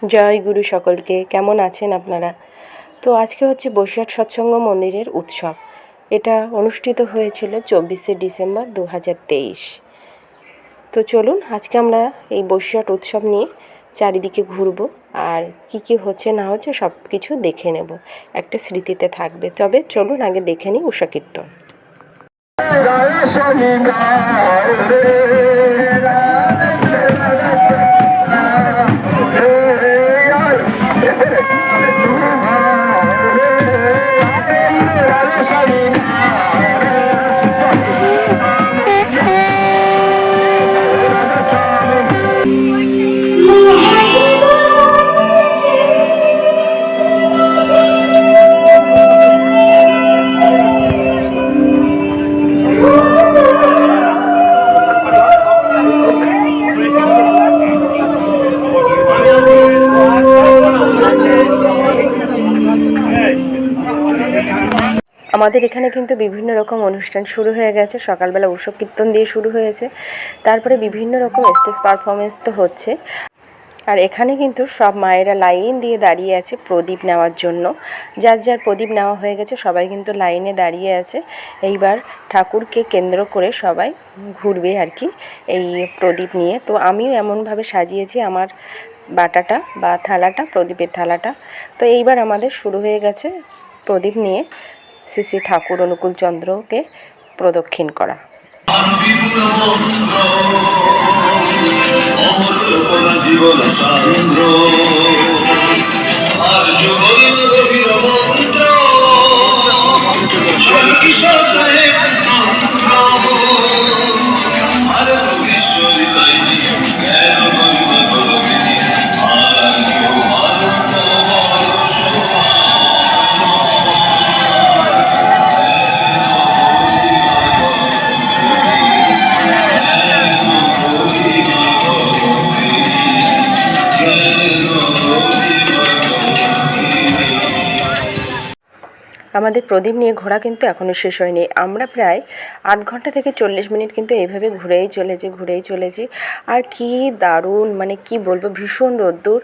জয় গুরু সকলকে। কেমন আছেন আপনারা? তো আজকে হচ্ছে বসিরহাট সৎসঙ্গ মন্দিরের উৎসব। এটা অনুষ্ঠিত হয়েছিল 24শে ডিসেম্বর 2023। তো চলুন আজকে আমরা এই বসিরহাট উৎসব নিয়ে চারিদিকে ঘুরবো, আর কি হচ্ছে না হচ্ছে সব কিছু দেখে নেব, একটা স্মৃতিতে থাকবে। তবে চলুন আগে দেখে নিই উষা কীর্তন। আমাদের এখানে কিন্তু বিভিন্ন রকম অনুষ্ঠান শুরু হয়ে গেছে। সকালবেলা উৎসব কীর্তন দিয়ে শুরু হয়েছে, তারপরে বিভিন্ন রকম স্টেজ পারফরমেন্স তো হচ্ছে। আর এখানে কিন্তু সব মায়েরা লাইন দিয়ে দাঁড়িয়ে আছে প্রদীপ নেওয়ার জন্য। যার যার প্রদীপ নেওয়া হয়ে গেছে সবাই কিন্তু লাইনে দাঁড়িয়ে আছে। এইবার ঠাকুরকে কেন্দ্র করে সবাই ঘুরবে আর কি এই প্রদীপ নিয়ে। তো আমিও এমনভাবে সাজিয়েছি আমার বাটাটা বা থালাটা, প্রদীপের থালাটা। তো এইবার আমাদের শুরু হয়ে গেছে প্রদীপ নিয়ে শ্রী শ্রী ঠাকুর অনুকূল চন্দ্রকে প্রদক্ষিণ করা। জীবন সান্দ্র আর জীবন মন্ত্র আমাদের প্রদীপ নিয়ে ঘোরা কিন্তু এখনও শেষ হয়নি। আমরা প্রায় 8 ঘন্টা থেকে 40 মিনিট কিন্তু এইভাবে ঘুরেই চলেছি। আর কি দারুণ, মানে কি বলবো, ভীষণ রোদ্দুর।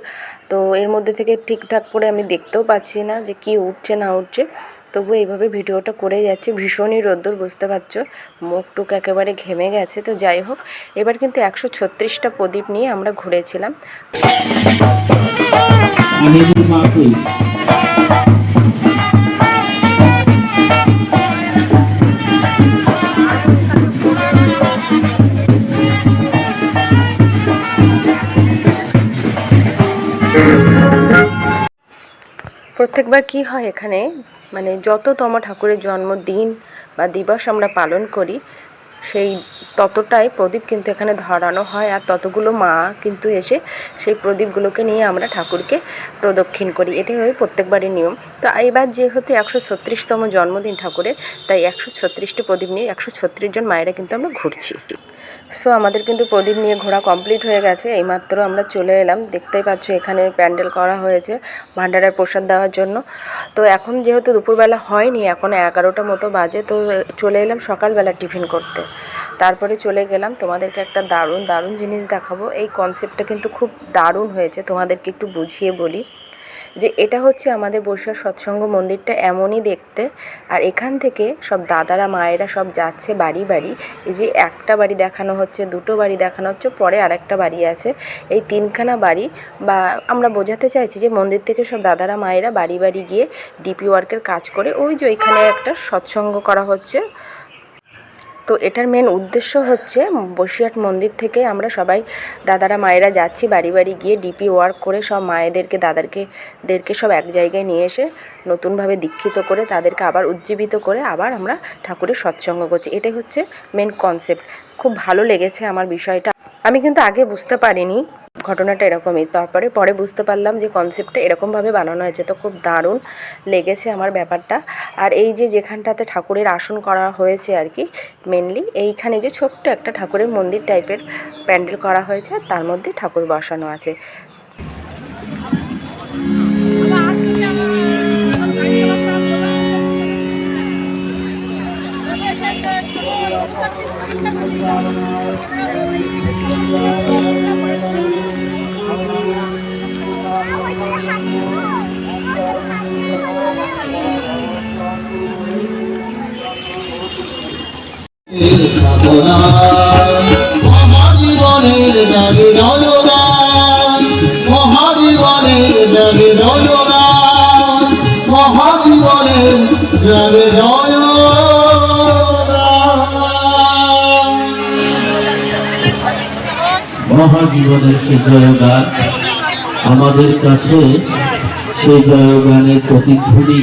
তো এর মধ্যে থেকে ঠিকঠাক করে আমি দেখতেও পাচ্ছি না যে কি উঠছে না উঠছে, তবু এইভাবে ভিডিওটা করে যাচ্ছি। ভীষণই রোদ্দুর, বুঝতে পারছো, মুখ টুক একেবারে ঘেমে গেছে। তো যাই হোক, এবার কিন্তু 136টা প্রদীপ নিয়ে আমরা ঘুরেছিলাম। প্রত্যেকবার কি হয় এখানে, মানে যততম ঠাকুরের জন্মদিন বা দিবস আমরা পালন করি, সেই ততটাই প্রদীপ কিন্তু এখানে ধরানো হয়। আর ততগুলো মা কিন্তু এসে সেই প্রদীপগুলোকে নিয়ে আমরা ঠাকুরকে প্রদক্ষিণ করি। এটাই হয় প্রত্যেকবারই নিয়ম। তো এবার যেহেতু 136তম জন্মদিন ঠাকুরের, তাই 136টি প্রদীপ নিয়ে 136 জন মায়েরা কিন্তু আমরা ঘুরছি। সো আমাদের কিন্তু প্রদীপ নিয়ে ঘোরা কমপ্লিট হয়ে গেছে। এইমাত্র আমরা চলে এলাম, দেখতেই পাচ্ছ এখানে প্যান্ডেল করা হয়েছে ভান্ডারের প্রসাদ দেওয়ার জন্য। তো এখন যেহেতু দুপুরবেলা হয়নি, এখন 11টা মতো বাজে, তো চলে এলাম সকালবেলা টিফিন করতে। তারপরে চলে গেলাম, তোমাদেরকে একটা দারুণ জিনিস দেখাবো। এই কনসেপ্টটা কিন্তু খুব দারুণ হয়েছে, তোমাদেরকে একটু বুঝিয়ে বলি যে এটা হচ্ছে আমাদের বসিরহাট সৎসঙ্গ মন্দিরটা এমনই দেখতে। আর এখান থেকে সব দাদারা মায়েরা সব যাচ্ছে বাড়ি বাড়ি। এই যে একটা বাড়ি দেখানো হচ্ছে, দুটো বাড়ি দেখানো হচ্ছে, পরে আরেকটা বাড়ি আছে। এই 3খানা বাড়ি, বা আমরা বোঝাতে চাইছি যে মন্দির থেকে সব দাদারা মায়েরা বাড়ি বাড়ি গিয়ে ডিপি ওয়ার্কের কাজ করে। ওই যে ওইখানে একটা সৎসঙ্গ করা হচ্ছে। তো এটার মেন উদ্দেশ্য হচ্ছে বসিরহাট মন্দির থেকে আমরা সবাই দাদারা মায়েরা যাচ্ছি বাড়ি বাড়ি গিয়ে ডিপি ওয়ার্ক করে সব মায়েদেরকে দাদাদেরকে সব এক জায়গায় নিয়ে এসে নতুনভাবে দীক্ষিত করে তাদেরকে আবার উজ্জীবিত করে আবার আমরা ঠাকুরের সৎসঙ্গ করছি। এটাই হচ্ছে মেন কনসেপ্ট। খুব ভালো লেগেছে আমার বিষয়টা। আমি কিন্তু আগে বুঝতে পারিনি ঘটনাটা এরকমই, তারপরে পরে বুঝতে পারলাম যে কনসেপ্টটা এরকমভাবে বানানো হয়েছে। তো খুব দারুণ লেগেছে আমার ব্যাপারটা। আর এই যে যেখানটাতে ঠাকুরের আসন করা হয়েছে আর কি, মেনলি এইখানে যে ছোট্ট একটা ঠাকুরের মন্দির টাইপের প্যান্ডেল করা হয়েছে, তার মধ্যে ঠাকুর বসানো আছে। মহাজীবনের জাগে জয়গান, মহাজীবনের জাগে জয়গান, মহাজীবনের জাগে জয়গান। মহাজীবনের সেই জয়গান আমাদের কাছে সেই জয়গানের প্রতিধ্বনি।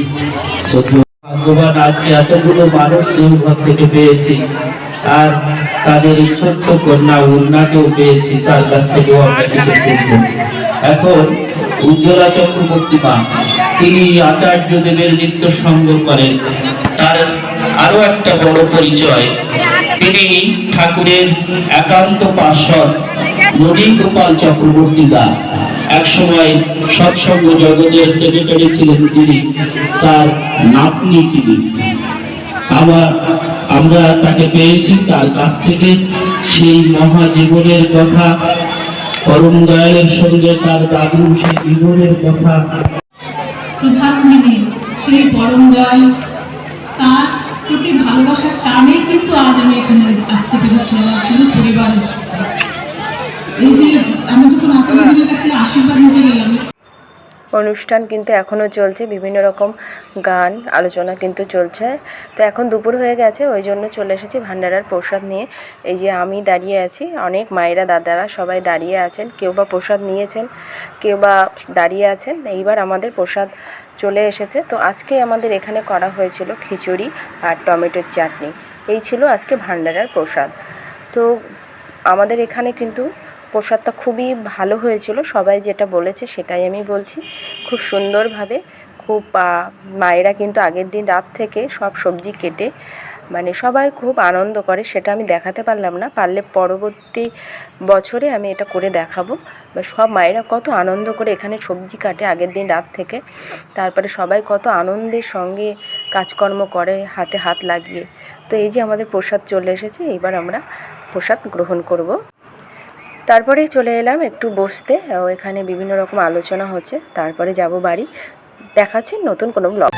ভগবান আজকে এতগুলো মানুষ দেওঘর থেকে পেয়েছি, আর তাদের এই ছোট্ট কন্যা উন্নাকেও পেয়েছি, তার কাছ থেকেও আমরা কিছু শিখব। এখন উজ্জ্বলা চক্রবর্তী মা, তিনি আচার্যদেবের নিত্য সঙ্গ করেন। তার আরো একটা বড় পরিচয়, তিনি ঠাকুরের একান্ত পার্ষদ ননী গোপাল চক্রবর্তী দা। এক সময় সৎসঙ্গ জগতের সেক্রেটারি ছিলেন তিনি, তার নাতনি তিনি। আমরা তাকে পেয়েছি, তার কাছ থেকে সেই মহাজীবনের কথা, পরম দয়ালের সঙ্গে তার দাদুর সেই জীবনের কথা। প্রধান যিনি সেই পরম দয়াল, তার প্রতি ভালোবাসার টানে কিন্তু আজ আমি এখানে আসতে পেরেছি আমার পুরো পরিবারের সাথে। এই যে আমি যখন আচার্যদেবের কাছে আশীর্বাদ নিতে গেলাম, অনুষ্ঠান কিন্তু এখনও চলছে, বিভিন্ন রকম গান আলোচনা কিন্তু চলছে। তো এখন দুপুর হয়ে গেছে, ওই জন্য চলে এসেছি ভান্ডারার প্রসাদ নিয়ে। এই যে আমি দাঁড়িয়ে আছি, অনেক মায়েরা দাদারা সবাই দাঁড়িয়ে আছেন, কেউ বা প্রসাদ নিয়েছেন, কেউ বা দাঁড়িয়ে আছেন। এইবার আমাদের প্রসাদ চলে এসেছে। তো আজকে আমাদের এখানে করা হয়েছিল খিচুড়ি আর টমেটোর চাটনি, এই ছিল আজকে ভান্ডারার প্রসাদ। তো আমাদের এখানে কিন্তু প্রসাদটা খুবই ভালো হয়েছিল, সবাই যেটা বলেছে সেটাই আমি বলছি। খুব সুন্দরভাবে, খুব মায়েরা কিন্তু আগের দিন রাত থেকে সব সবজি কেটে, মানে সবাই খুব আনন্দ করে, সেটা আমি দেখাতে পারলাম না, পারলে পরবর্তী বছরে আমি এটা করে দেখাবো। সব মায়েরা কত আনন্দ করে এখানে সবজি কাটে আগের দিন রাত থেকে, তারপরে সবাই কত আনন্দের সঙ্গে কাজকর্ম করে হাতে হাত লাগিয়ে। তো এই যে আমাদের প্রসাদ চলে এসেছে, এইবার আমরা প্রসাদ গ্রহণ করব। তারপরে চলে এলাম একটু বসতে, এখানে বিভিন্ন রকম আলোচনা হচ্ছে, তারপরে যাব বাড়ি। দেখাচ্ছি নতুন কোনো ব্লগ।